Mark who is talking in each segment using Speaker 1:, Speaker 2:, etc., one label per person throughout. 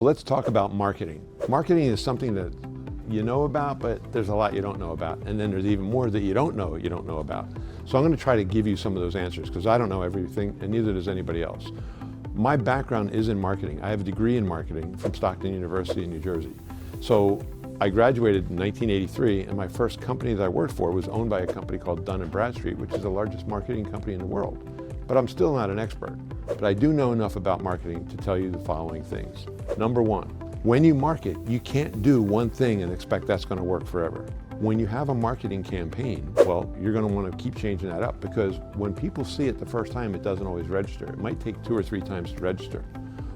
Speaker 1: Let's talk about marketing. Marketing is something that you know about, but there's a lot you don't know about. And then there's even more that you don't know about. So I'm going to try to give you some of those answers because I don't know everything and neither does anybody else. My background is in marketing. I have a degree in marketing from Stockton University in New Jersey. So I graduated in 1983 and my first company that I worked for was owned by a company called Dun & Bradstreet, which is the largest marketing company in the world. But I'm still not an expert. But I do know enough about marketing to tell you the following things. Number one, when you market, you can't do one thing and expect that's going to work forever. When you have a marketing campaign, well, you're going to want to keep changing that up because when people see it the first time, it doesn't always register. It might take 2 or 3 times to register.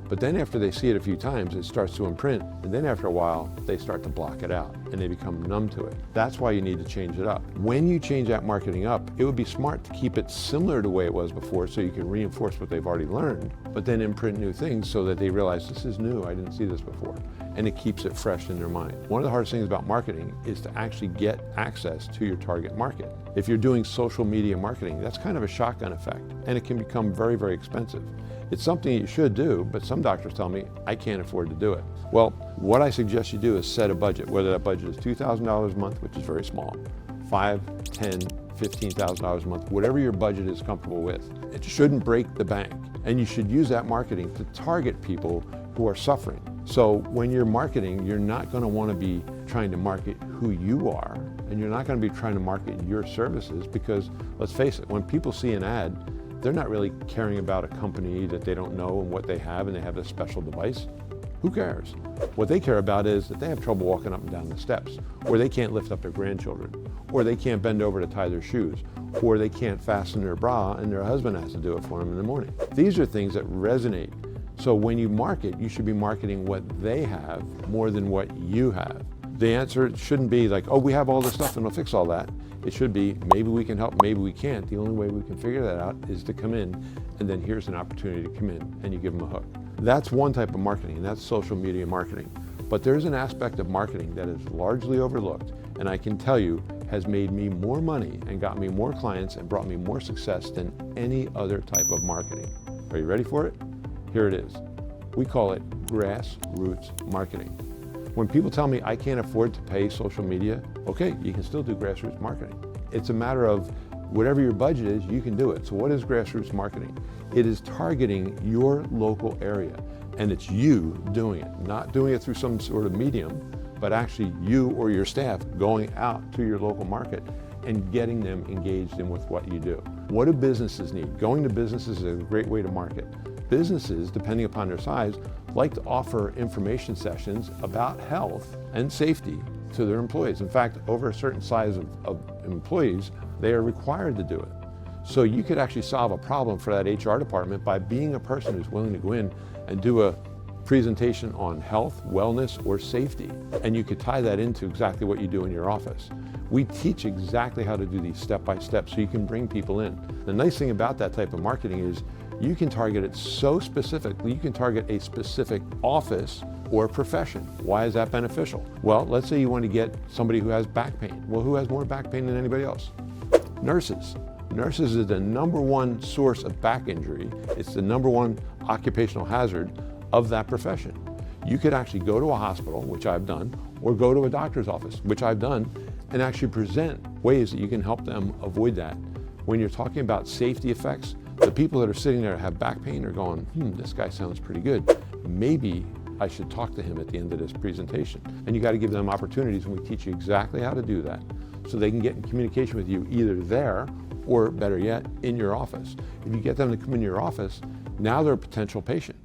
Speaker 1: But then after they see it a few times, it starts to imprint. And then after a while, they start to block it out and they become numb to it. That's why you need to change it up. When you change that marketing up, it would be smart to keep it similar to the way it was before so you can reinforce what they've already learned, but then imprint new things so that they realize this is new, I didn't see this before. And it keeps it fresh in their mind. One of the hardest things about marketing is to actually get access to your target market. If you're doing social media marketing, that's kind of a shotgun effect, and it can become very, very expensive. It's something you should do, but some doctors tell me, I can't afford to do it. Well, what I suggest you do is set a budget, whether that budget is $2,000 a month, which is very small, $5,000, $10,000, $15,000 a month, whatever your budget is comfortable with. It shouldn't break the bank, and you should use that marketing to target people who are suffering. So when you're marketing, you're not going to want to be trying to market who you are, and you're not going to be trying to market your services because, let's face it, when people see an ad, they're not really caring about a company that they don't know and what they have, and they have this special device. Who cares? What they care about is that they have trouble walking up and down the steps, or they can't lift up their grandchildren, or they can't bend over to tie their shoes, or they can't fasten their bra and their husband has to do it for them in the morning. These are things that resonate. So when you market, you should be marketing what they have more than what you have. The answer shouldn't be like, oh, we have all this stuff and we'll fix all that. It should be, maybe we can help, maybe we can't. The only way we can figure that out is to come in, and then here's an opportunity to come in, and you give them a hook. That's one type of marketing, and that's social media marketing. But there's an aspect of marketing that is largely overlooked, and I can tell you has made me more money and got me more clients and brought me more success than any other type of marketing. Are you ready for it? Here it is. We call it grassroots marketing. When people tell me I can't afford to pay social media, okay, you can still do grassroots marketing. It's a matter of whatever your budget is, you can do it. So what is grassroots marketing? It is targeting your local area, and it's you doing it, not doing it through some sort of medium, but actually you or your staff going out to your local market and getting them engaged in with what you do. What do businesses need? Going to businesses is a great way to market. Businesses, depending upon their size, like to offer information sessions about health and safety to their employees. In fact, over a certain size of employees, they are required to do it. So you could actually solve a problem for that HR department by being a person who's willing to go in and do a presentation on health, wellness, or safety. And you could tie that into exactly what you do in your office. We teach exactly how to do these step by step so you can bring people in. The nice thing about that type of marketing is you can target it so specifically, you can target a specific office or profession. Why is that beneficial? Well, let's say you want to get somebody who has back pain. Well, who has more back pain than anybody else? Nurses. Nurses is the #1 source of back injury. It's the #1 occupational hazard of that profession. You could actually go to a hospital, which I've done, or go to a doctor's office, which I've done, and actually present ways that you can help them avoid that. When you're talking about safety effects, the people that are sitting there have back pain are going, this guy sounds pretty good. Maybe I should talk to him at the end of this presentation. And you got to give them opportunities, and we teach you exactly how to do that so they can get in communication with you either there or, better yet, in your office. If you get them to come in your office, now they're a potential patient.